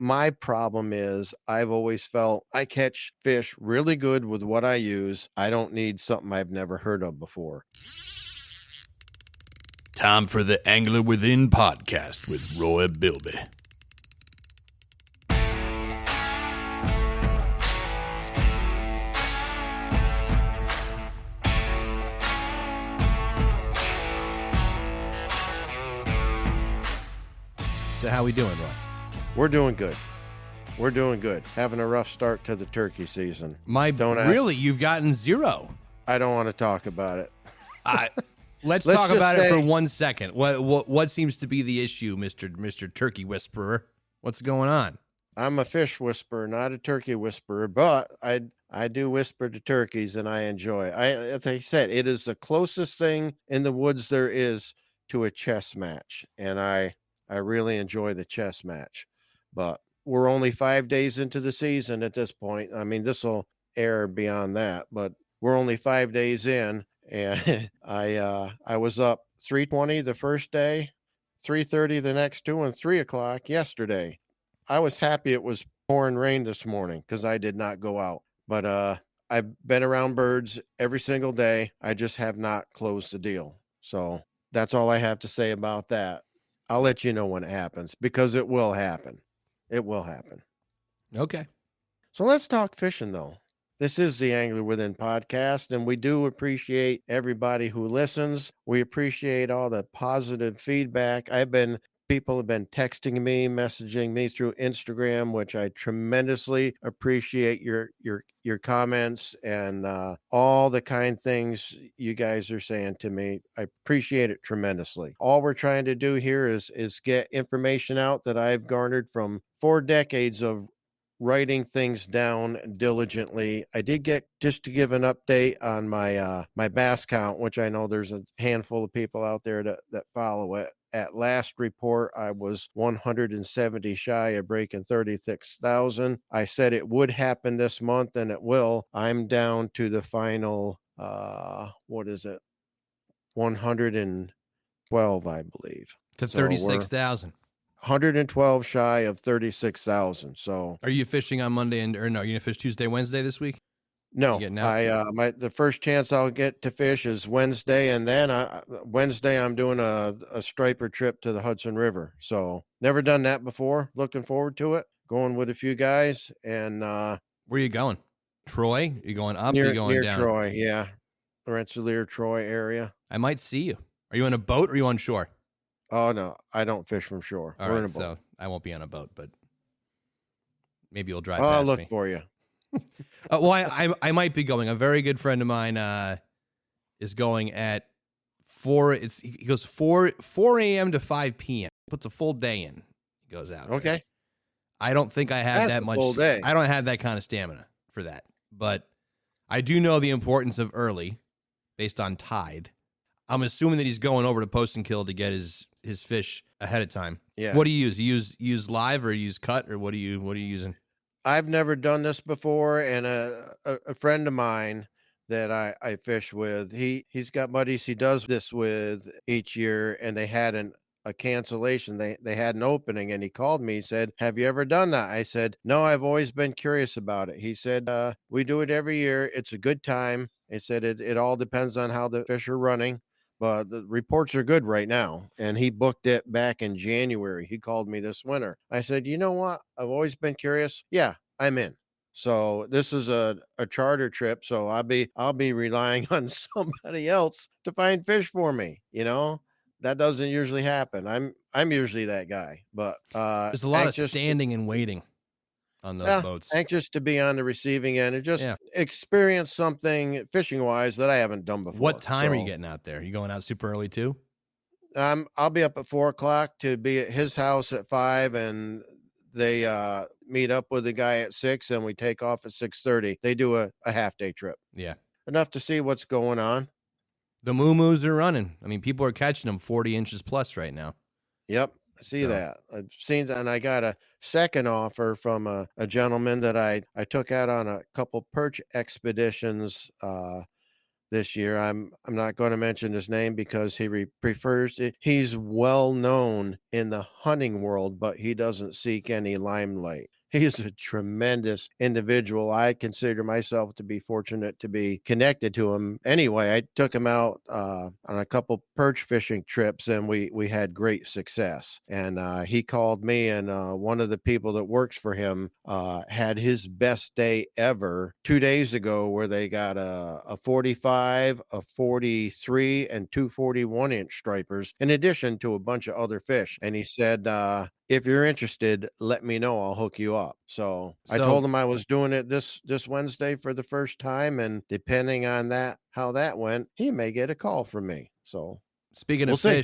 My problem is I've always felt I catch fish really good with what I use. I don't need something I've never heard of before. Time for the Angler Within podcast with Roy Bilby. So how we doing, Roy? We're doing good. We're doing good. Having a rough start to the turkey season. Really, you've gotten zero. I don't want to talk about it. Let's talk about it for 1 second. What seems to be the issue, Mr. Turkey Whisperer? What's going on? I'm a fish whisperer, not a turkey whisperer, but I do whisper to turkeys and I enjoy it. As I said, it is the closest thing in the woods there is to a chess match, and I really enjoy the chess match. But we're only 5 days into the season at this point. I mean, this will air beyond that, but we're only 5 days in, and I was up 3:20 the first day, 3:30 the next two, and 3 o'clock yesterday. I was happy it was pouring rain this morning because I did not go out. But I've been around birds every single day. I just have not closed the deal. So that's all I have to say about that. I'll let you know when it happens because it will happen. It will happen. Okay. So let's talk fishing, though. This is the Angler Within podcast, and we do appreciate everybody who listens. We appreciate all the positive feedback. People have been texting me, messaging me through Instagram, which I tremendously appreciate your comments and all the kind things you guys are saying to me. I appreciate it tremendously. All we're trying to do here is get information out that I've garnered from 4 decades of writing things down diligently. I did get, just to give an update on my my bass count, which I know there's a handful of people out there that follow it. At last report, I was 170 shy of breaking 36,000. I said it would happen this month, and it will. I'm down to the final, 112, I believe. To 36,000. 112 shy of 36,000. So Are you fishing on Monday or no? Are you gonna fish Tuesday, Wednesday this week? no, You getting out? the first chance I'll get to fish is Wednesday, and then Wednesday I'm doing a striper trip to the Hudson River. So never done that before. Looking forward to it. Going with a few guys, and Where are you going? Troy? You going up? near You going down? Troy, yeah, Rensselaer, Troy area. I might see you. Are you on a boat or are you on shore? Oh no, I don't fish from shore. All We're in right, a boat. so I won't be on a boat, but maybe you'll drive I'll past look me. for you. Well, I might be going. A very good friend of mine is going at 4. He goes 4 a.m. to 5 p.m. Puts a full day in. He goes out. Okay. There. I don't think I have That's that a much. full day. I don't have that kind of stamina for that. But I do know the importance of early, based on tide. I'm assuming that he's going over to Post and Kill to get his fish ahead of time. Yeah. What do you use? You use live or use cut, or what are you using? I've never done this before, and a friend of mine that I fish with, he's got buddies he does this with each year, and they had a cancellation. They had an opening, and he called me. He said, "Have you ever done that?" I said, "No, I've always been curious about it." He said, "We do it every year. It's a good time." He said, "It all depends on how the fish are running." But the reports are good right now. And he booked it back in January. He called me this winter. I said, "You know what? I've always been curious." Yeah, I'm in. So this is a charter trip. So I'll be relying on somebody else to find fish for me. That doesn't usually happen. I'm usually that guy. But There's a lot of standing and waiting on those boats. Anxious to be on the receiving end and just experience something fishing wise that I haven't done before. What time are you getting out there? Are you going out super early too? I'll be up at 4 o'clock to be at his house at 5, and they meet up with the guy at 6, and we take off at 6:30. They do a half day trip. Yeah. Enough to see what's going on. The moo-moos are running. I mean, people are catching them 40 inches plus right now. Yep. I see that. I've seen that, and I got a second offer from a gentleman that I took out on a couple perch expeditions this year. I'm not going to mention his name because prefers it. He's well known in the hunting world, but he doesn't seek any limelight. He's a tremendous individual. I consider myself to be fortunate to be connected to him. Anyway, I took him out on a couple perch fishing trips, and we had great success. And he called me, and one of the people that works for him had his best day ever 2 days ago, where they got a 45, a 43, and two 41-inch stripers, in addition to a bunch of other fish. And he said, if you're interested, let me know. I'll hook you up. So I told So him I was doing it this Wednesday for the first time, and depending on how that went, he may get a call from me. So speaking we'll of see.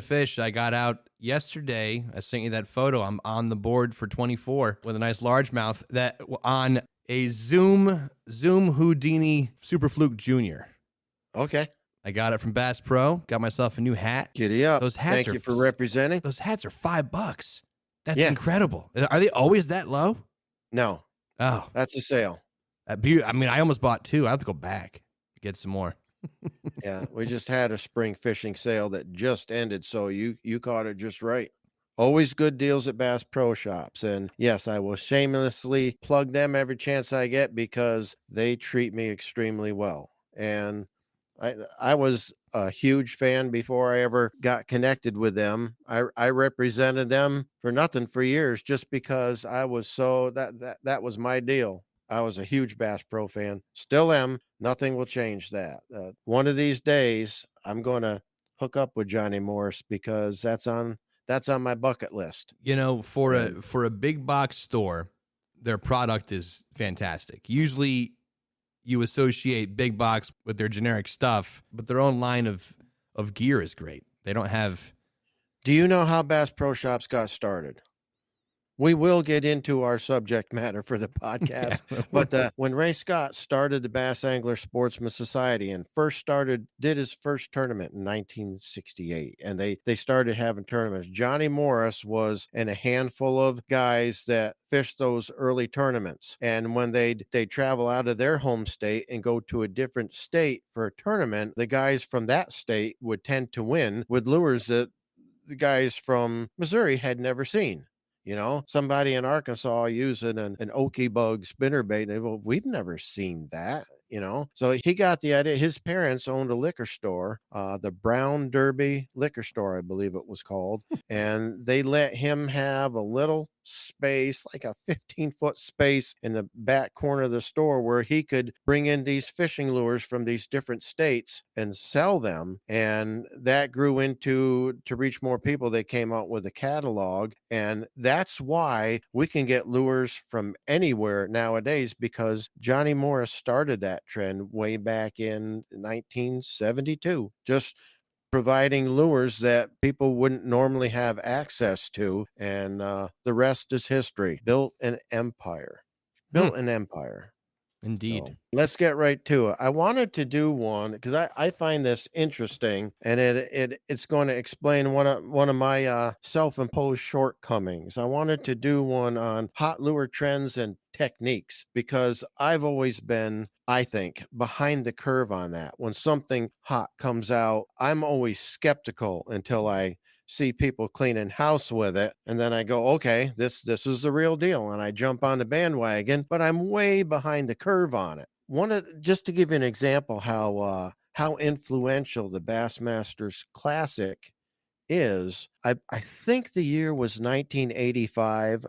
fish, I got out yesterday. I sent you that photo. I'm on the board for 24 with a nice largemouth that on a Zoom Houdini Super Fluke Junior. Okay, I got it from Bass Pro. Got myself a new hat. giddy up. Those hats Thank are you for representing. Those hats are $5. That's Yeah. incredible. Are they always that low? No, Oh, that's a sale. I mean, I almost bought two. I have to go back get some more. Yeah, we just had a spring fishing sale that just ended, so you caught it just right. Always good deals at Bass Pro Shops. And yes, I will shamelessly plug them every chance I get because they treat me extremely well. And I was a huge fan before I ever got connected with them. I represented them for nothing for years just because I was so that was my deal. I was a huge Bass Pro fan. Still am. Nothing will change that. One of these days, I'm going to hook up with Johnny Morris because that's on my bucket list. You know, for And a big box store, their product is fantastic. Usually you associate big box with their generic stuff, but their own line of gear is great. They don't have do you know how Bass Pro Shops got started? We will get into our subject matter for the podcast, but when Ray Scott started the Bass Angler Sportsman Society and did his first tournament in 1968, and they started having tournaments. Johnny Morris was in a handful of guys that fished those early tournaments, and when they travel out of their home state and go to a different state for a tournament, the guys from that state would tend to win with lures that the guys from Missouri had never seen. Somebody in Arkansas using an Okie bug spinnerbait. And well, we've never seen that. So he got the idea. His parents owned a liquor store, the Brown Derby liquor store, I believe it was called. And they let him have a little space, like a 15-foot space in the back corner of the store where he could bring in these fishing lures from these different states and sell them. And that grew to reach more people. They came out with a catalog. And that's why we can get lures from anywhere nowadays, because Johnny Morris started that trend way back in 1972. Just providing lures that people wouldn't normally have access to. And the rest is history. Built an empire. Indeed. So let's get right to it. I wanted to do one because I find this interesting, and it's going to explain one of my self-imposed shortcomings. I wanted to do one on hot lure trends and techniques because I've always been, I think, behind the curve on that. When something hot comes out, I'm always skeptical until I see people cleaning house with it, and then I go, okay, this is the real deal, and I jump on the bandwagon, but I'm way behind the curve on it. Just to give you an example how influential the Bassmasters Classic is, I think the year was 1985.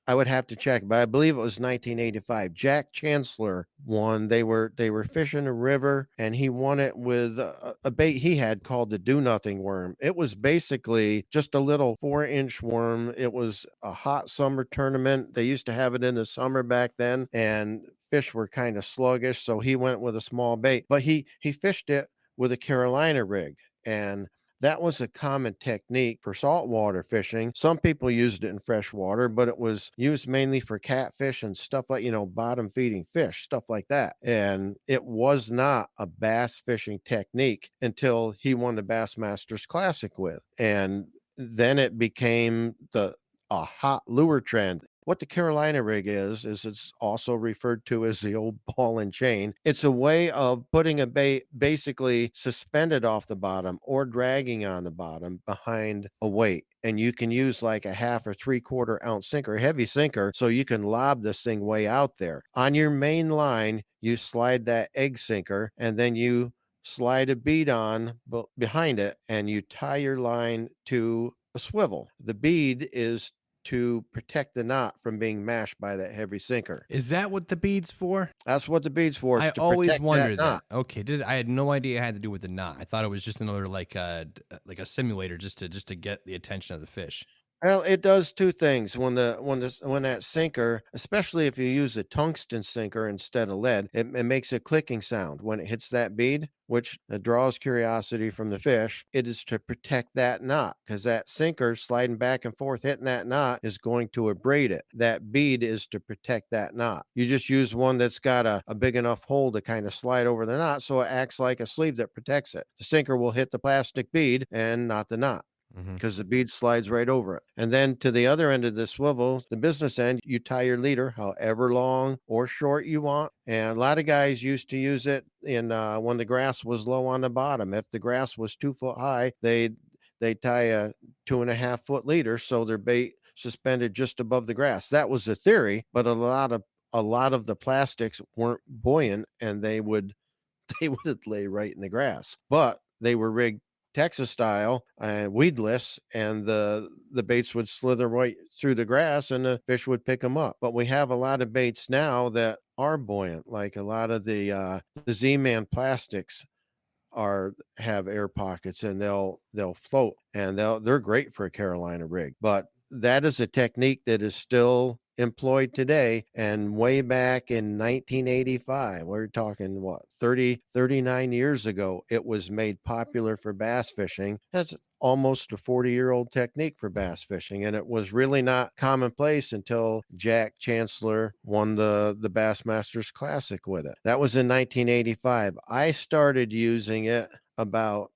I would have to check, but I believe it was 1985. Jack Chancellor won. They were fishing a river, and he won it with a bait he had called the Do Nothing worm. It was basically just a little 4-inch worm. It was a hot summer tournament. They used to have it in the summer back then, and fish were kind of sluggish, so he went with a small bait. But he fished it with a Carolina rig, and that was a common technique for saltwater fishing. Some people used it in freshwater, but it was used mainly for catfish and stuff like, bottom feeding fish, stuff like that. And it was not a bass fishing technique until he won the Bassmasters Classic with. And then it became a hot lure trend. What the Carolina rig is it's also referred to as the old ball and chain. It's a way of putting a bait basically suspended off the bottom or dragging on the bottom behind a weight. And you can use like a half or 3/4 ounce sinker, heavy sinker, so you can lob this thing way out there. On your main line, you slide that egg sinker and then you slide a bead on behind it and you tie your line to a swivel. The bead is to protect the knot from being mashed by that heavy sinker. Is that what the bead's for? That's what the bead's for. I It's to always protect wondered that knot. that. Okay, I had no idea it had to do with the knot. I thought it was just another like a simulator just to get the attention of the fish. Well, it does two things. When that sinker, especially if you use a tungsten sinker instead of lead, it makes a clicking sound when it hits that bead, which draws curiosity from the fish. It is to protect that knot because that sinker sliding back and forth, hitting that knot is going to abrade it. That bead is to protect that knot. You just use one that's got a big enough hole to kind of slide over the knot so it acts like a sleeve that protects it. The sinker will hit the plastic bead and not the knot, because the bead slides right over it. And then to the other end of the swivel, the business end, you tie your leader however long or short you want. And a lot of guys used to use it in when the grass was low on the bottom. If the grass was 2 foot high, they tie a 2.5 foot leader so their bait suspended just above the grass. That was the theory, but a lot of the plastics weren't buoyant and they would lay right in the grass. But they were rigged Texas style and weedless, and the baits would slither right through the grass and the fish would pick them up. But we have a lot of baits now that are buoyant, like a lot of the Z-Man plastics have air pockets and they'll float, and they're great for a Carolina rig. But that is a technique that is still employed today. And way back in 1985, we're talking what, 39 years ago, it was made popular for bass fishing. That's almost a 40-year-old technique for bass fishing, and it was really not commonplace until Jack Chancellor won the Bassmasters Classic with it. That was in 1985. I started using it about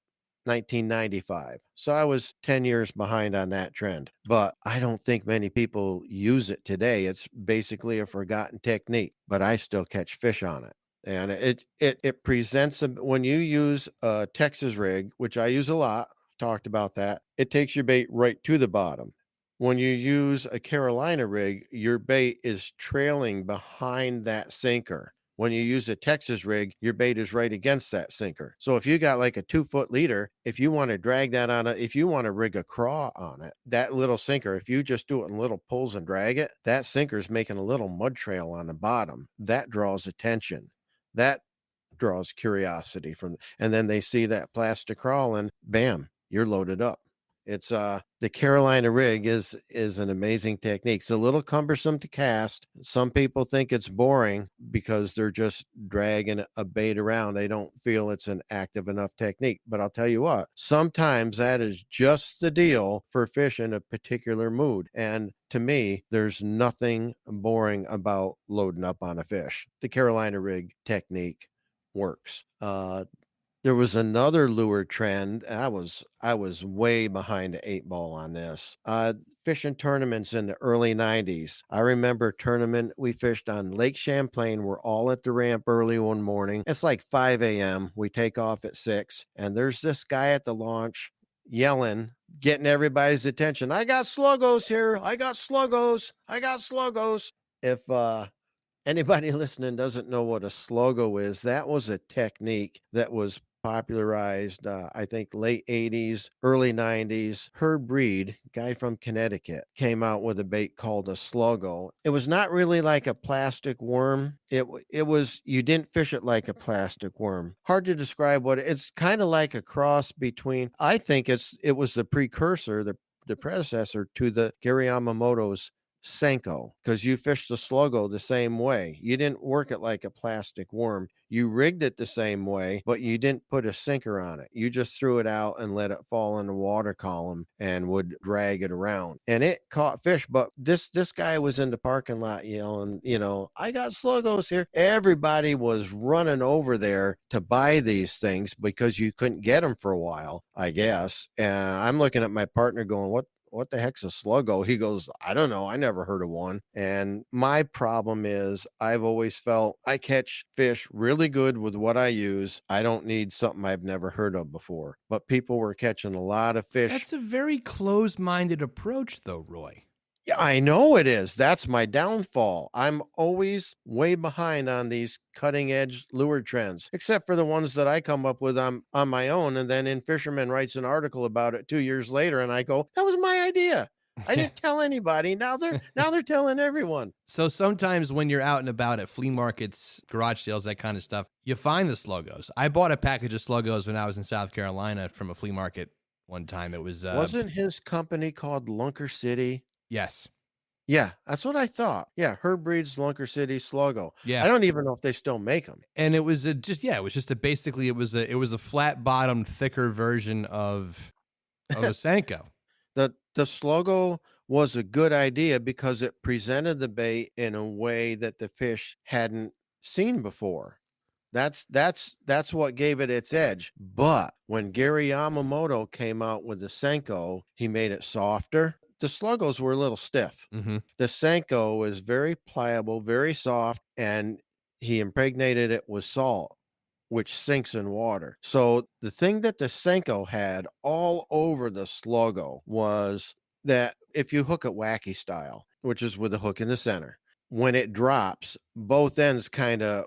1995. So I was 10 years behind on that trend, but I don't think many people use it today. It's basically a forgotten technique, but I still catch fish on it. And it presents when you use a Texas rig, which I use a lot, talked about that, it takes your bait right to the bottom. When you use a Carolina rig, your bait is trailing behind that sinker. When you use a Texas rig, your bait is right against that sinker. So if you got like a 2-foot leader, if you want to drag that if you want to rig a craw on it, that little sinker, if you just do it in little pulls and drag it, that sinker is making a little mud trail on the bottom. That draws attention. That draws curiosity and then they see that plastic crawl and bam, you're loaded up. It's the Carolina rig is an amazing technique. It's a little cumbersome to cast. Some people think it's boring because they're just dragging a bait around. They don't feel it's an active enough technique. But I'll tell you what, sometimes that is just the deal for fish in a particular mood. And to me, there's nothing boring about loading up on a fish. The Carolina rig technique works. There was another lure trend. I was way behind the 8 ball on this. Fishing tournaments in the early 90s. I remember a tournament we fished on Lake Champlain. We're all at the ramp early one morning. It's like 5 a.m. We take off at 6, and there's this guy at the launch yelling, getting everybody's attention. I got sluggos here. I got sluggos. I got sluggos. If anybody listening doesn't know what a sluggo is, that was a technique that was popularized, I think, late 80s, early 90s. Herb Reed, guy from Connecticut, came out with a bait called a sluggo. It was not really like a plastic worm. It was, you didn't fish it like a plastic worm. Hard to describe it's kind of like a cross between, I think it was the precursor, the predecessor to the Gary Yamamoto's Senko, because you fished the sluggo the same way. You didn't work it like a plastic worm. You rigged it the same way, but you didn't put a sinker on it. You just threw it out and let it fall in the water column and would drag it around. And it caught fish, but this guy was in the parking lot yelling, I got sluggos here. Everybody was running over there to buy these things because you couldn't get them for a while, I guess. And I'm looking at my partner going, what the heck's a sluggo? He goes, I don't know. I never heard of one. And my problem is I've always felt I catch fish really good with what I use. I don't need something I've never heard of before. But people were catching a lot of fish. That's a very closed-minded approach, though, Roy. Yeah, I know it is. That's my downfall. I'm always way behind on these cutting edge lure trends, except for the ones that I come up with on my own. And then In Fisherman writes an article about it 2 years later, and I go, that was my idea. I didn't tell anybody. Now they're telling everyone. So sometimes when you're out and about at flea markets, garage sales, that kind of stuff, you find the sluggos. I bought a package of sluggos when I was in South Carolina from a flea market one time. It was Wasn't his company called Lunker City? yes. Yeah, that's what I thought. Yeah, Herb Breed's Lunker City Sluggo. Yeah. I don't even know if they still make them. And it was basically it was a flat bottomed, thicker version of a Senko. The Sluggo was a good idea because it presented the bait in a way that the fish hadn't seen before. That's what gave it its edge. But when Gary Yamamoto came out with the Senko, he made it softer. The Sluggos were a little stiff. Mm-hmm. The Senko is very pliable, very soft, and he impregnated it with salt, which sinks in water. So the thing that the Senko had all over the Sluggo was that if you hook it wacky style, which is with a hook in the center, when it drops, both ends kind of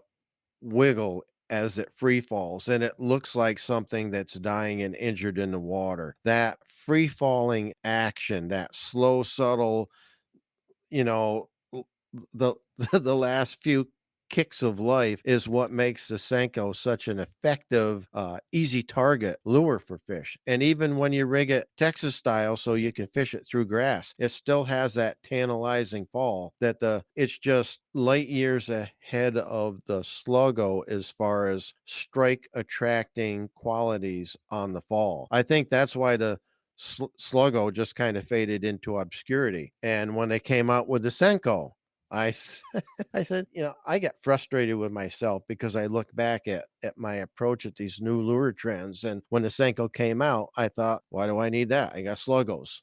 wiggle as it free falls, and it looks like something that's dying and injured in the water. That free falling action, that slow, subtle, you know, the the last few kicks of life is what makes the Senko such an effective, easy target lure for fish. And even when you rig it Texas style so you can fish it through grass, it still has that tantalizing fall that it's just light years ahead of the Sluggo as far as strike attracting qualities on the fall. I think that's why the Sluggo just kind of faded into obscurity. And when they came out with the Senko, I said, I get frustrated with myself because I look back at my approach at these new lure trends. And when the Senko came out, I thought, why do I need that? I got Sluggos.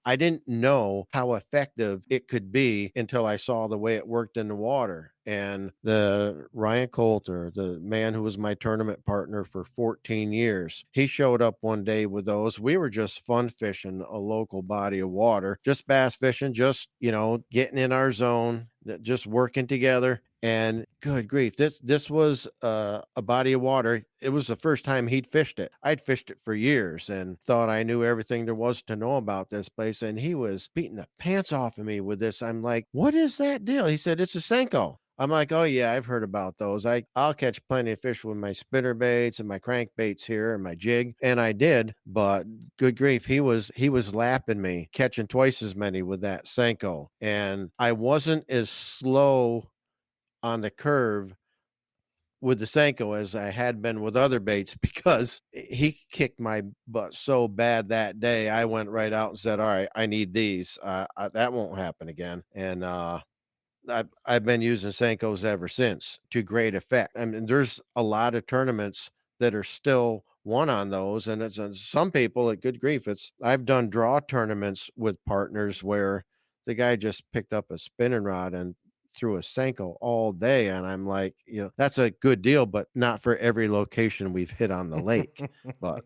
I didn't know how effective it could be until I saw the way it worked in the water. And the Ryan Coulter, the man who was my tournament partner for 14 years, he showed up one day with those. We were just fun fishing a local body of water, just bass fishing, just, getting in our zone, just working together. And good grief, this was a body of water. It was the first time he'd fished it. I'd fished it for years and thought I knew everything there was to know about this place. And he was beating the pants off of me with this. I'm like, what is that deal? He said, it's a Senko. I'm like, oh yeah, I've heard about those. I'll catch plenty of fish with my spinner baits and my crankbaits here and my jig. And I did, but good grief, he was lapping me, catching twice as many with that Senko. And I wasn't as slow on the curve with the Senko as I had been with other baits because he kicked my butt so bad that day. I went right out and said, all right, I need these. That won't happen again. And I've been using Senkos ever since to great effect. I mean, there's a lot of tournaments that are still won on those, and it's some people at good grief. I've done draw tournaments with partners where the guy just picked up a spinning rod and threw a Senko all day, and I'm like, that's a good deal, but not for every location we've hit on the lake. But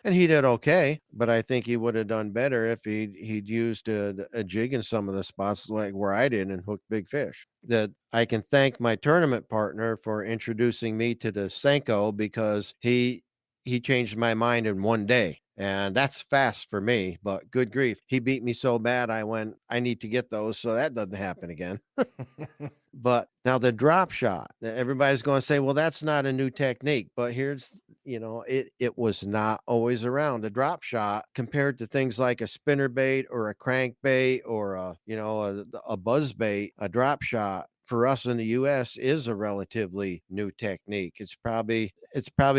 and he did okay, but I think he would have done better if he'd used a jig in some of the spots like where I did and hooked big fish. That I can thank my tournament partner for introducing me to the Senko because he changed my mind in one day. And that's fast for me, but good grief. He beat me so bad I need to get those so that doesn't happen again. But now the drop shot, everybody's going to say, well, that's not a new technique, but here's, it was not always around. A drop shot compared to things like a spinner bait or a crankbait or a buzz bait, a drop shot for us in the US is a relatively new technique. It's probably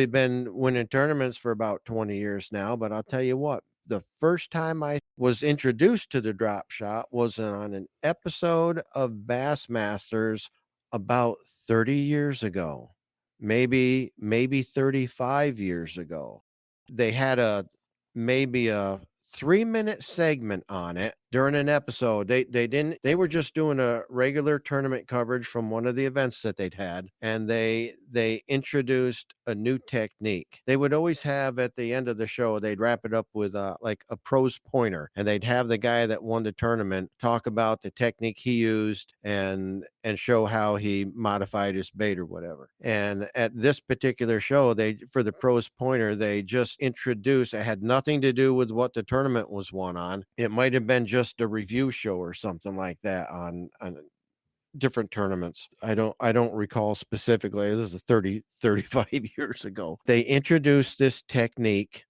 been winning tournaments for about 20 years now, but I'll tell you what, the first time I was introduced to the drop shot was on an episode of Bassmasters about 30 years ago, maybe 35 years ago. They had maybe a 3-minute segment on it during an episode. They were just doing a regular tournament coverage from one of the events that they'd had, and they introduced a new technique. They would always have at the end of the show, they'd wrap it up with like a pro's pointer, and they'd have the guy that won the tournament talk about the technique he used and show how he modified his bait or whatever. And at this particular show, they for the pro's pointer, they just introduced, it had nothing to do with what the tournament was won on. It might have been just a review show or something like that on different tournaments. I don't recall specifically. This is 35 years ago. They introduced this technique.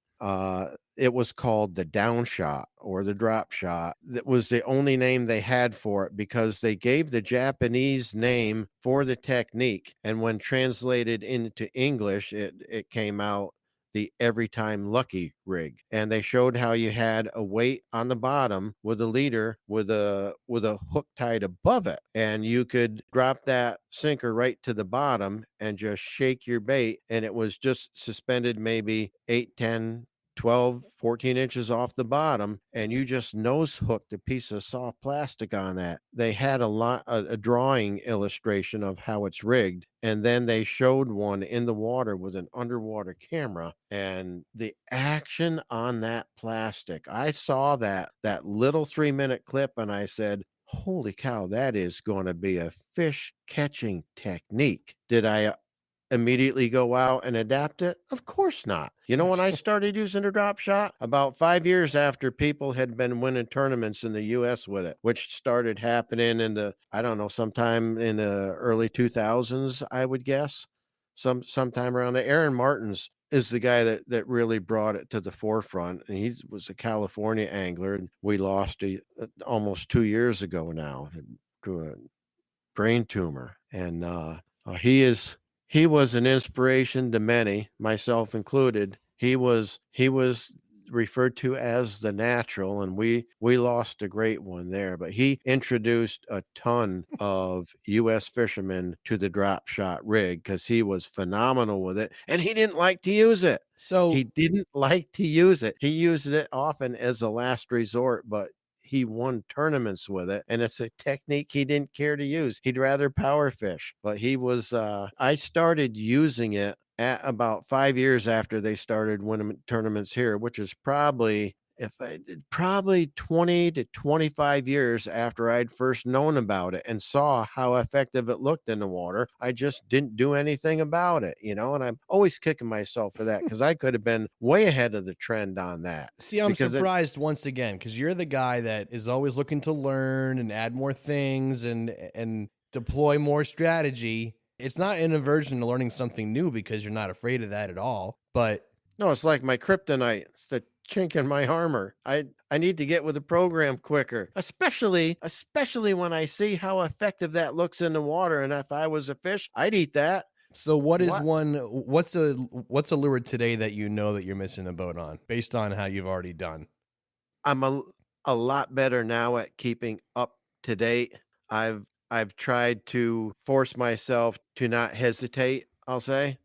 It was called the down shot or the drop shot. That was the only name they had for it because they gave the Japanese name for the technique. And when translated into English, it came out the Every Time Lucky rig. And they showed how you had a weight on the bottom with a leader with a hook tied above it. And you could drop that sinker right to the bottom and just shake your bait. And it was just suspended maybe 8, 10, 12, 14 inches off the bottom, and you just nose hooked a piece of soft plastic on that. They had a drawing illustration of how it's rigged, and then they showed one in the water with an underwater camera, and the action on that plastic. I saw that little 3-minute clip, and I said, holy cow, that is going to be a fish catching technique. Did I immediately go out and adapt it? Of course not. You know, when I started using a drop shot, about 5 years after people had been winning tournaments in the US with it, which started happening in the, I don't know, sometime in the early 2000s, I would guess. Sometime around there. Aaron Martins is the guy that really brought it to the forefront. And he was a California angler, and we lost almost 2 years ago now to a brain tumor. And he was an inspiration to many, myself included. He was referred to as the natural, and we lost a great one there. But he introduced a ton of U.S. fishermen to the drop shot rig because he was phenomenal with it, and he didn't like to use it. So He didn't like to use it. He used it often as a last resort, but he won tournaments with it, and it's a technique he didn't care to use. He'd rather power fish. But he was I started using it at about 5 years after they started winning tournaments here, which is probably 20 to 25 years after I'd first known about it and saw how effective it looked in the water. I just didn't do anything about it, you know, and I'm always kicking myself for that because I could have been way ahead of the trend on that. see, I'm Because surprised once again because you're the guy that is always looking to learn and add more things and deploy more strategy. It's not an aversion to learning something new because you're not afraid of that at all. But No, it's like my kryptonite. It's the chink in my armor. I need to get with the program quicker, especially when I see how effective that looks in the water. And if I was a fish, I'd eat that. so what is What? what's a lure today that you know that you're missing a boat on based on how you've already done? I'm a lot better now at keeping up to date. I've tried to force myself to not hesitate, I'll say.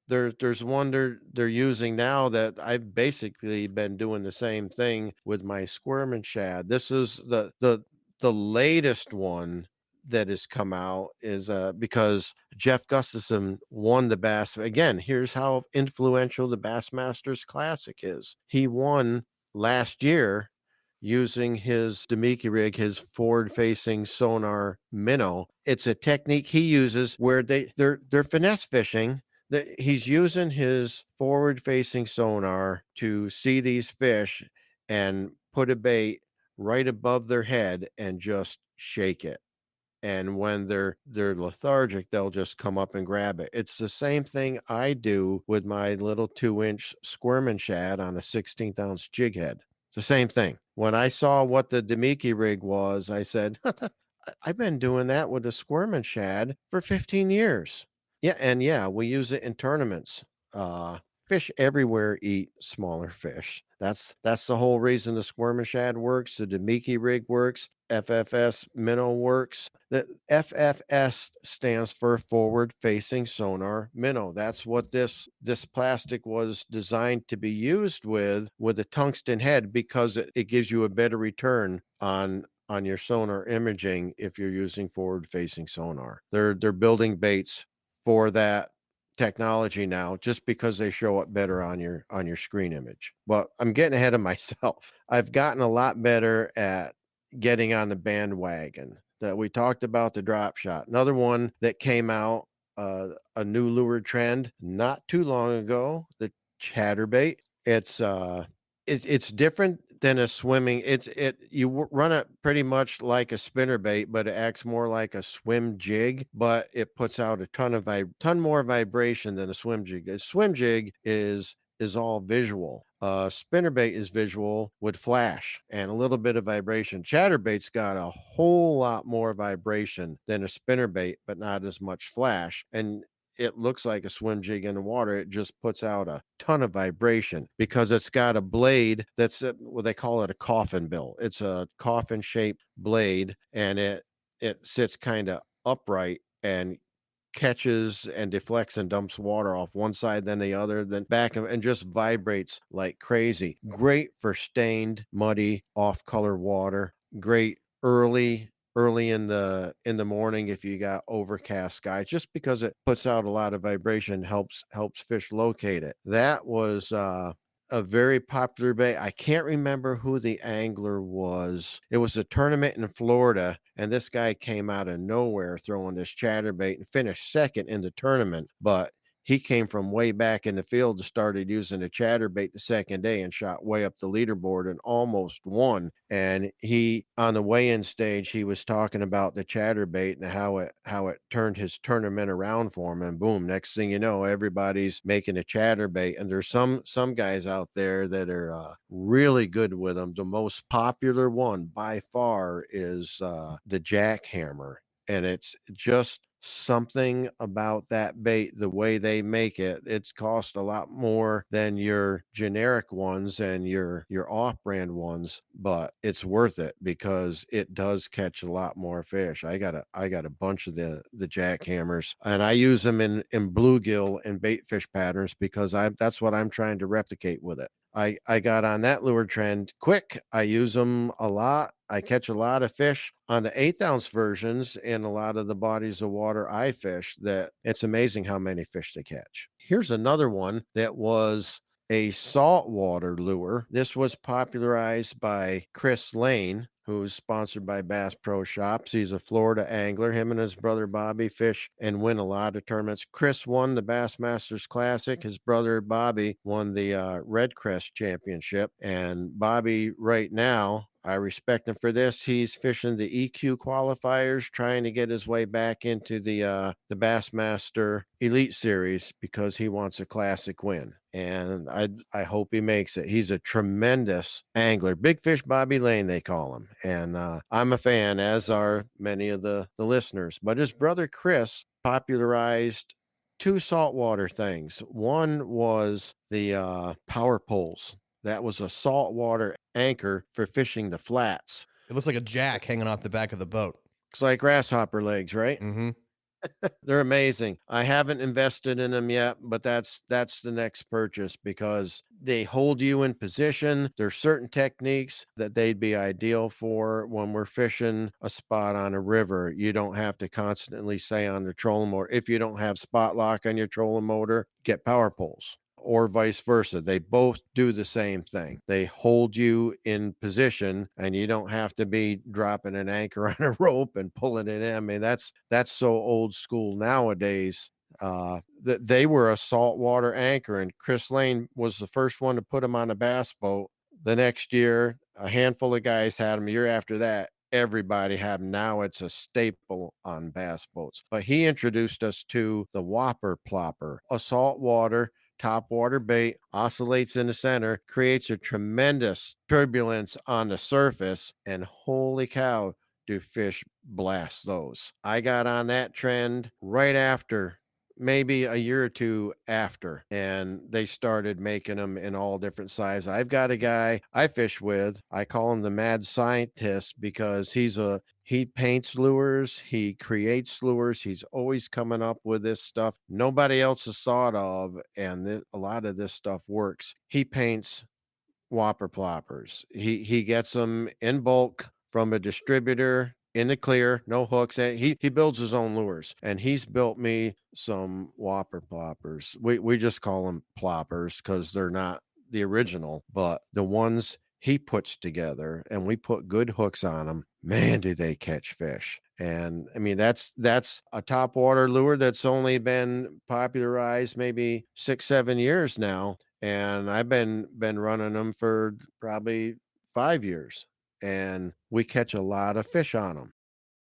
There's one they're using now that I've basically been doing the same thing with my squirm and shad. This is the latest one that has come out is because Jeff Gustafson won the Bass. Again, here's how influential the Bassmasters Classic is. He won last year using his Demiki rig, his forward-facing sonar minnow. It's a technique he uses where they're finesse fishing. He's using his forward-facing sonar to see these fish and put a bait right above their head and just shake it. And when they're lethargic, they'll just come up and grab it. It's the same thing I do with my little 2-inch squirm and shad on a 16th ounce jig head. It's the same thing. When I saw what the Demiki rig was, I said, I've been doing that with the squirm and shad for 15 years. Yeah, and yeah, we use it in tournaments. Fish everywhere eat smaller fish. That's the whole reason the Squirmish ad works, the Demiki rig works, FFS minnow works. The FFS stands for forward facing sonar minnow. That's what this plastic was designed to be used with a tungsten head, because it gives you a better return on your sonar imaging if you're using forward facing sonar. They're building baits for that technology now just because they show up better on your screen image. But I'm getting ahead of myself. I've gotten a lot better at getting on the bandwagon. That we talked about the drop shot. Another one that came out, a new lure trend not too long ago, the chatterbait. It's different than a swimming. Run it pretty much like a spinnerbait, but it acts more like a swim jig. But it puts out a ton more vibration than a swim jig. A swim jig is all visual. Spinnerbait is visual with flash and a little bit of vibration. Chatterbait's got a whole lot more vibration than a spinnerbait, but not as much flash. And it looks like a swim jig in the water. It just puts out a ton of vibration because it's got a blade that's what they call it, a coffin bill. It's a coffin shaped blade, and it sits kind of upright and catches and deflects and dumps water off one side, then the other, then back, and just vibrates like crazy. Great for stained, muddy, off color water. Great early in the morning if you got overcast skies, just because it puts out a lot of vibration, helps fish locate it. That was a very popular bait. I can't remember who the angler was. It was a tournament in Florida, and this guy came out of nowhere throwing this chatterbait and finished second in the tournament. But he came from way back in the field and started using a chatterbait the second day and shot way up the leaderboard and almost won. And he, on the weigh-in stage, he was talking about the chatterbait and how it turned his tournament around for him. And boom, next thing you know, everybody's making a chatterbait. And there's some guys out there that are really good with them. The most popular one by far is the jackhammer, and it's just something about that bait, the way they make it. It's cost a lot more than your generic ones and your off-brand ones, but it's worth it because it does catch a lot more fish. I got a bunch of the jackhammers, and I use them in bluegill and bait fish patterns because that's what I'm trying to replicate with it. I got on that lure trend quick. I use them a lot. I catch a lot of fish on the 1/8 ounce versions in a lot of the bodies of water I fish. That it's amazing how many fish they catch. Here's another one that was a saltwater lure. This was popularized by Chris Lane, who's sponsored by Bass Pro Shops. He's a Florida angler. Him and his brother Bobby fish and win a lot of tournaments. Chris won the Bassmasters Classic. His brother Bobby won the Red Crest Championship. And Bobby right now, I respect him for this. He's fishing the EQ qualifiers, trying to get his way back into the Bassmaster Elite Series because he wants a classic win. And I hope he makes it. He's a tremendous angler. Big Fish Bobby Lane, they call him. And I'm a fan, as are many of the listeners. But his brother Chris popularized two saltwater things. One was the power poles. That was a saltwater anchor for fishing the flats. It looks like a jack hanging off the back of the boat. It's like grasshopper legs, right? Mm-hmm. They're amazing. I haven't invested in them yet, but that's the next purchase because they hold you in position. There's certain techniques that they'd be ideal for when we're fishing a spot on a river. You don't have to constantly stay on the trolling motor. If you don't have spot lock on your trolling motor, get power poles. Or vice versa. They both do the same thing. They hold you in position, and you don't have to be dropping an anchor on a rope and pulling it in. I mean, that's so old school nowadays. They were a saltwater anchor, and Chris Lane was the first one to put them on a bass boat. The next year, a handful of guys had them. Year after that, everybody had them. Now it's a staple on bass boats. But he introduced us to the Whopper Plopper, a saltwater topwater bait, oscillates in the center, creates a tremendous turbulence on the surface, and holy cow, do fish blast those. I got on that trend right after maybe a year or two after, and they started making them in all different sizes. I've got a guy I fish with. I call him the mad scientist because he paints lures, he creates lures, he's always coming up with this stuff nobody else has thought of, and a lot of this stuff works. He paints whopper ploppers. He gets them in bulk from a distributor in the clear, no hooks. He builds his own lures, and he's built me some whopper ploppers. We just call them ploppers because they're not the original, but the ones he puts together, and we put good hooks on them. Man, do they catch fish! And I mean, that's a top water lure that's only been popularized maybe 6-7 years now, and I've been running them for probably 5 years, and we catch a lot of fish on them.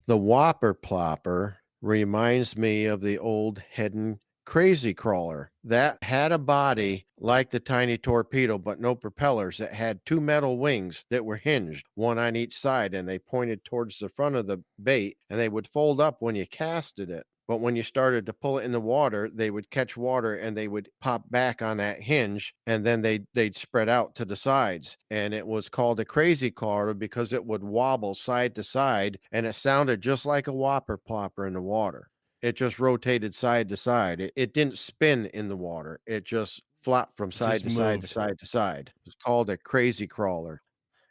The whopper plopper reminds me of the old Heddon crazy crawler that had a body like the tiny torpedo, but no propellers. It had two metal wings that were hinged, one on each side, and they pointed towards the front of the bait, and they would fold up when you casted it. But when you started to pull it in the water, they would catch water and they would pop back on that hinge, and then they'd spread out to the sides. And it was called a crazy crawler because it would wobble side to side, and it sounded just like a whopper plopper in the water. It just rotated side to side. It didn't spin in the water. It just flopped from side Just to side to moved. side to side. It's called a crazy crawler.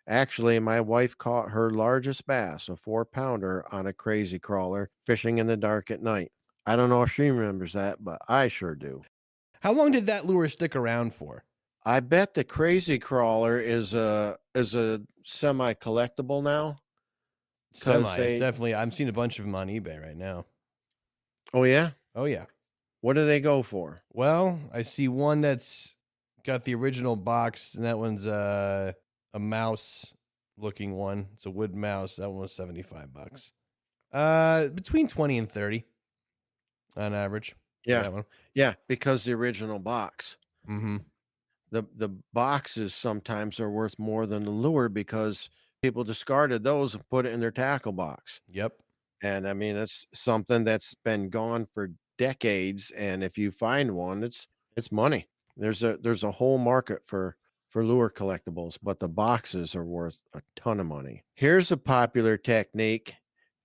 Actually, my wife caught her largest bass, a 4-pounder, on a crazy crawler fishing in the dark at night. I don't know if she remembers that, but I sure do. How long did that lure stick around for? I bet the crazy crawler is a semi collectible now. Semi. It's definitely. I'm seeing a bunch of them on eBay right now. Oh yeah? Oh yeah. What do they go for? Well, I see one that's got the original box, and that one's a mouse looking one. It's a wood mouse. That one was $75. Between 20 and 30 on average. Yeah. That one. Yeah, because the original box. Mm-hmm. The boxes sometimes are worth more than the lure because people discarded those and put it in their tackle box. Yep. And I mean, it's something that's been gone for decades. And if you find one, it's money. There's a whole market for lure collectibles, but the boxes are worth a ton of money. Here's a popular technique,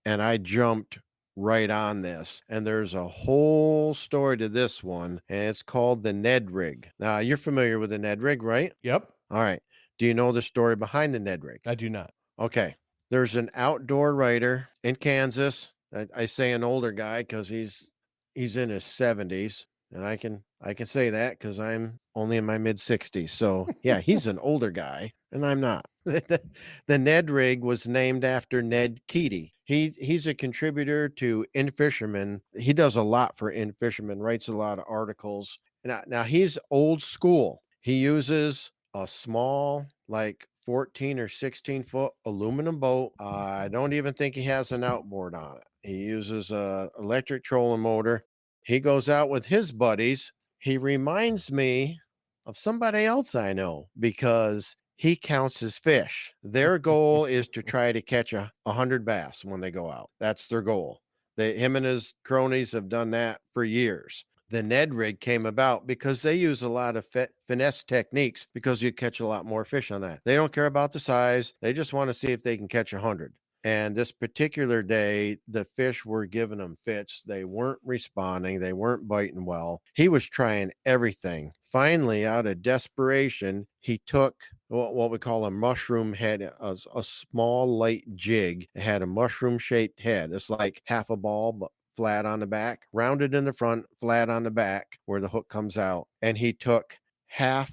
and I jumped right on this. And there's a whole story to this one, and it's called the Ned rig. Now, you're familiar with the Ned rig, right? Yep. All right. Do you know the story behind the Ned rig? I do not. Okay. There's an outdoor writer in Kansas. I say an older guy because he's in his 70s, and I can say that because I'm only in my mid 60s. So yeah, he's an older guy, and I'm not. The Ned rig was named after Ned Keady. He's a contributor to In Fisherman. He does a lot for In Fisherman, writes a lot of articles. Now he's old school. He uses a small, like 14 or 16 foot aluminum boat. I don't even think he has an outboard on it. He uses a electric trolling motor. He goes out with his buddies. He reminds me of somebody else I know because he counts his fish. Their goal is to try to catch 100 bass when they go out. That's their goal. Him and his cronies have done that for years. The Ned rig came about because they use a lot of finesse techniques because you catch a lot more fish on that. They don't care about the size. They just want to see if they can catch 100. And this particular day, the fish were giving him fits. They weren't responding. They weren't biting well. He was trying everything. Finally, out of desperation, he took what we call a mushroom head, a small light jig. It had a mushroom shaped head. It's like half a ball, but flat on the back, rounded in the front, flat on the back where the hook comes out. And he took half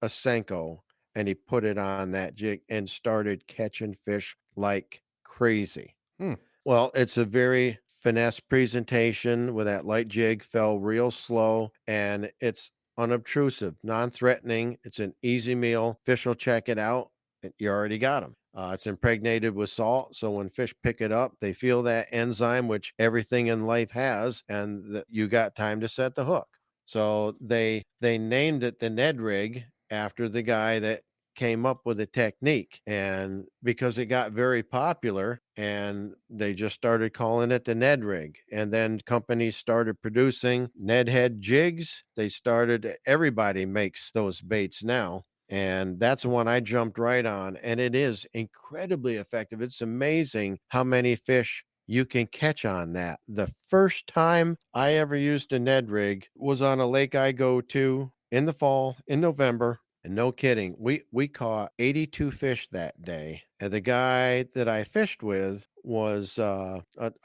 a Senko and he put it on that jig and started catching fish like crazy. Well, it's a very finesse presentation with that light jig, fell real slow, and it's unobtrusive, non-threatening. It's an easy meal. Fish will check it out. You already got them. It's impregnated with salt, so when fish pick it up, they feel that enzyme, which everything in life has, and you got time to set the hook. So they named it the Ned rig after the guy that came up with a technique, and because it got very popular, and they just started calling it the Ned rig. And then companies started producing Ned head jigs. Everybody makes those baits now. And that's one I jumped right on. And it is incredibly effective. It's amazing how many fish you can catch on that. The first time I ever used a Ned rig was on a lake I go to in the fall, in November. And no kidding, we caught 82 fish that day. And the guy that I fished with was a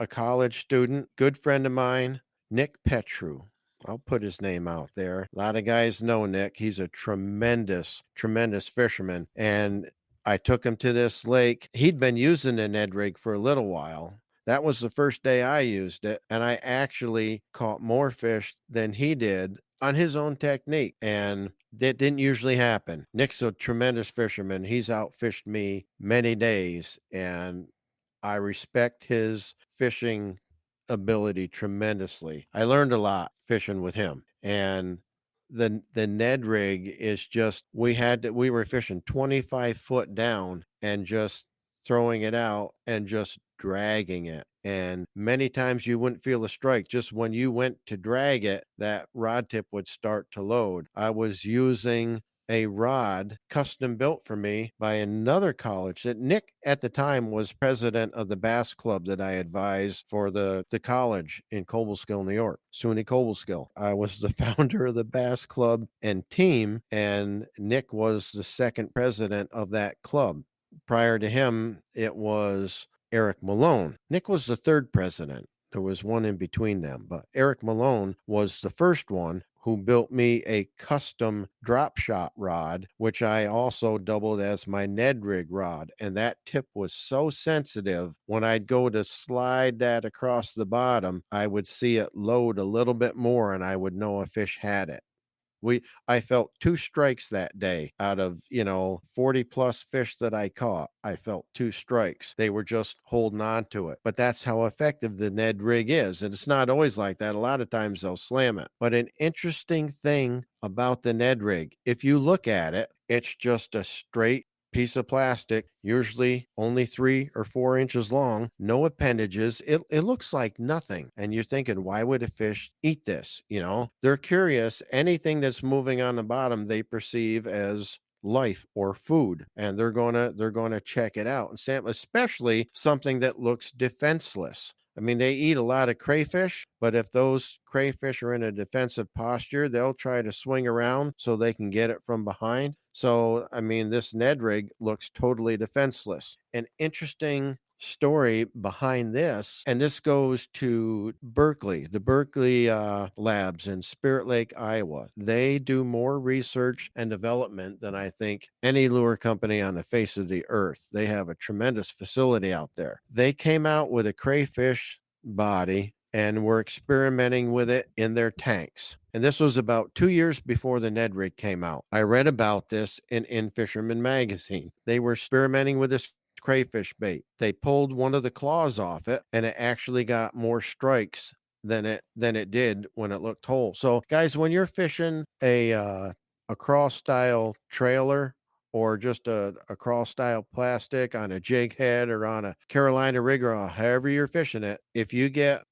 college student, good friend of mine, Nick Petru. I'll put his name out there. A lot of guys know Nick. He's a tremendous, tremendous fisherman. And I took him to this lake. He'd been using a Ned rig for a little while. That was the first day I used it, and I actually caught more fish than he did on his own technique. And that didn't usually happen. Nick's a tremendous fisherman. He's outfished me many days, and I respect his fishing ability tremendously. I learned a lot fishing with him. And the Ned rig is just we were fishing 25 foot down and just throwing it out and just dragging it. And many times you wouldn't feel a strike. Just when you went to drag it, that rod tip would start to load. I was using a rod custom built for me by another college that Nick at the time was president of the bass club that I advised for the college in Cobleskill, New York, SUNY Cobleskill. I was the founder of the bass club and team, and Nick was the second president of that club. Prior to him, it was Eric Malone. Nick was the third president. There was one in between them, but Eric Malone was the first one who built me a custom drop shot rod, which I also doubled as my Ned rig rod. And that tip was so sensitive. When I'd go to slide that across the bottom, I would see it load a little bit more and I would know a fish had it. I felt 2 strikes that day out of, 40 plus fish that I caught. I felt 2 strikes. They were just holding on to it. But that's how effective the Ned rig is. And it's not always like that. A lot of times they'll slam it. But an interesting thing about the Ned rig, if you look at it, it's just a straight piece of plastic, usually only 3 or 4 inches long, no appendages. It looks like nothing. And you're thinking, why would a fish eat this? They're curious. Anything that's moving on the bottom, they perceive as life or food, and they're gonna check it out and sample, especially something that looks defenseless. I mean, they eat a lot of crayfish, but if those crayfish are in a defensive posture, they'll try to swing around so they can get it from behind. So, I mean, this Ned rig looks totally defenseless. An interesting story behind this, and this goes to Berkeley, the Berkeley labs in Spirit Lake, Iowa. They do more research and development than I think any lure company on the face of the earth. They have a tremendous facility out there. They came out with a crayfish body and were experimenting with it in their tanks. And this was about 2 years before the Ned rig came out. I read about this in Fisherman Magazine. They were experimenting with this crayfish bait. They pulled one of the claws off it, and it actually got more strikes than it did when it looked whole. So, guys, when you're fishing a crawl style trailer, or just a crawl style plastic on a jig head or on a Carolina rig or however you're fishing it, if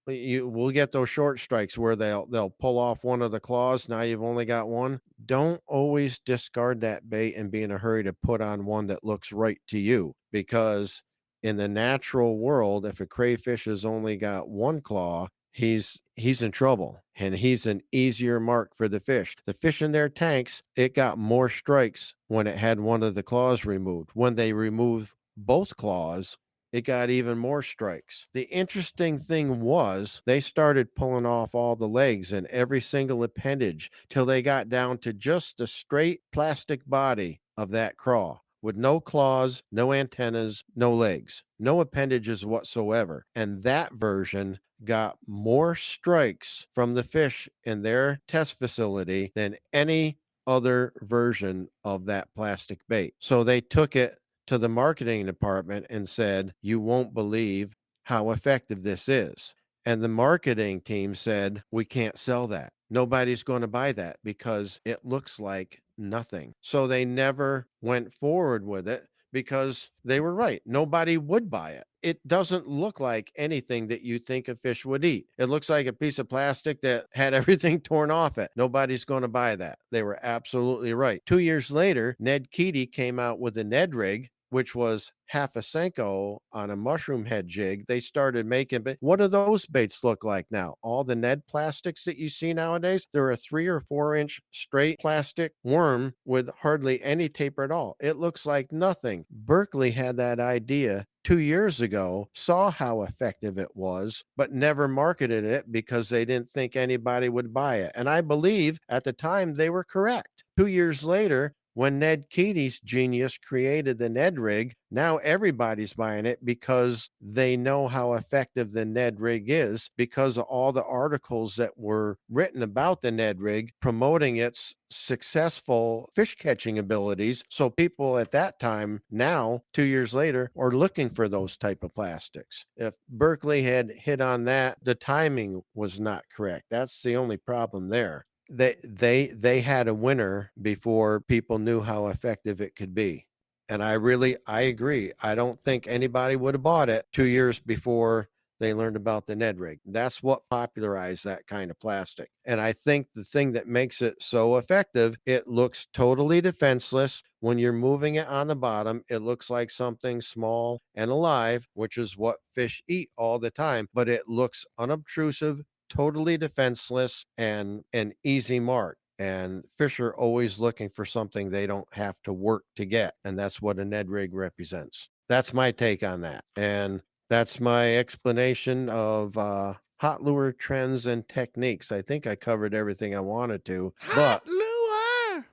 we'll get those short strikes where they'll pull off one of the claws. Now you've only got one. Don't always discard that bait and be in a hurry to put on one that looks right to you, because in the natural world, if a crayfish has only got one claw, he's in trouble, and he's an easier mark for the fish. The fish in their tanks, it got more strikes when it had one of the claws removed. When they removed both claws, it got even more strikes. The interesting thing was they started pulling off all the legs and every single appendage till they got down to just the straight plastic body of that craw, with no claws, no antennas, no legs, no appendages whatsoever. And that version got more strikes from the fish in their test facility than any other version of that plastic bait. So they took it to the marketing department and said, "You won't believe how effective this is." And the marketing team said, "We can't sell that. Nobody's going to buy that because it looks like nothing. So they never went forward with it because they were right. Nobody would buy it. It doesn't look like anything that you think a fish would eat. It looks like a piece of plastic that had everything torn off it. Nobody's going to buy that. They were absolutely right. 2 years later, Ned Keaty came out with a Ned rig, which was half a Senko on a mushroom head jig. They started making, but what do those baits look like now? All the Ned plastics that you see nowadays, they're a 3 or 4 inch straight plastic worm with hardly any taper at all. It looks like nothing. Berkeley had that idea 2 years ago, saw how effective it was, but never marketed it because they didn't think anybody would buy it. And I believe at the time they were correct. 2 years later, when Ned Keaty's genius created the Ned rig, now everybody's buying it because they know how effective the Ned rig is because of all the articles that were written about the Ned rig promoting its successful fish catching abilities. So people at that time, now 2 years later, are looking for those type of plastics. If Berkeley had hit on that, the timing was not correct. That's the only problem there. They had a winner before people knew how effective it could be. And I agree. I don't think anybody would have bought it 2 years before they learned about the Ned rig. That's what popularized that kind of plastic. And I think the thing that makes it so effective, it looks totally defenseless. When you're moving it on the bottom, it looks like something small and alive, which is what fish eat all the time, but it looks unobtrusive, totally defenseless, and an easy mark. And fish are always looking for something they don't have to work to get. And that's what a Ned rig represents. That's my take on that. And that's my explanation of hot lure trends and techniques. I think I covered everything I wanted to. Hot lure!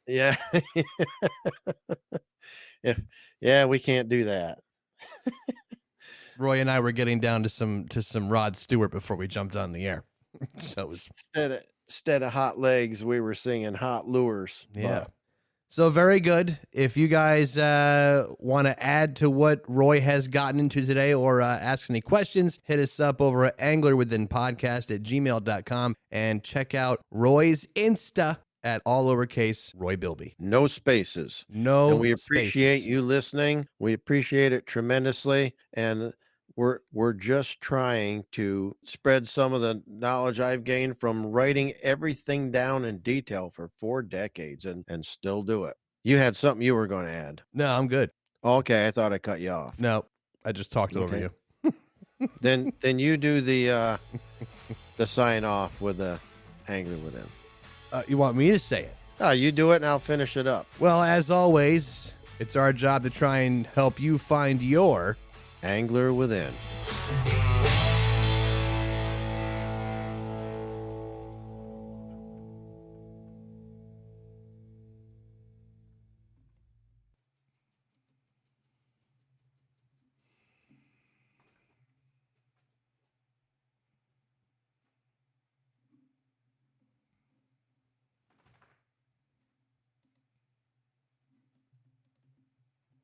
Yeah. We can't do that. Roy and I were getting down to some Rod Stewart before we jumped on the air. So it was instead of hot legs, we were singing hot lures. Yeah. So very good. If you guys want to add to what Roy has gotten into today or ask any questions, hit us up over at anglerwithinpodcast@gmail.com and check out Roy's Insta at all lowercase Roy Bilby. No spaces. No, and we appreciate spaces. you listening. We appreciate it tremendously. And we're just trying to spread some of the knowledge I've gained from writing everything down in detail for 4 decades and still do it. You had something you were going to add. No, I'm good. Okay, I thought I cut you off. No, I just talked over you. Then you do the sign off with the Angler Within. You want me to say it? Oh, you do it and I'll finish it up. Well, as always, it's our job to try and help you find your Angler Within.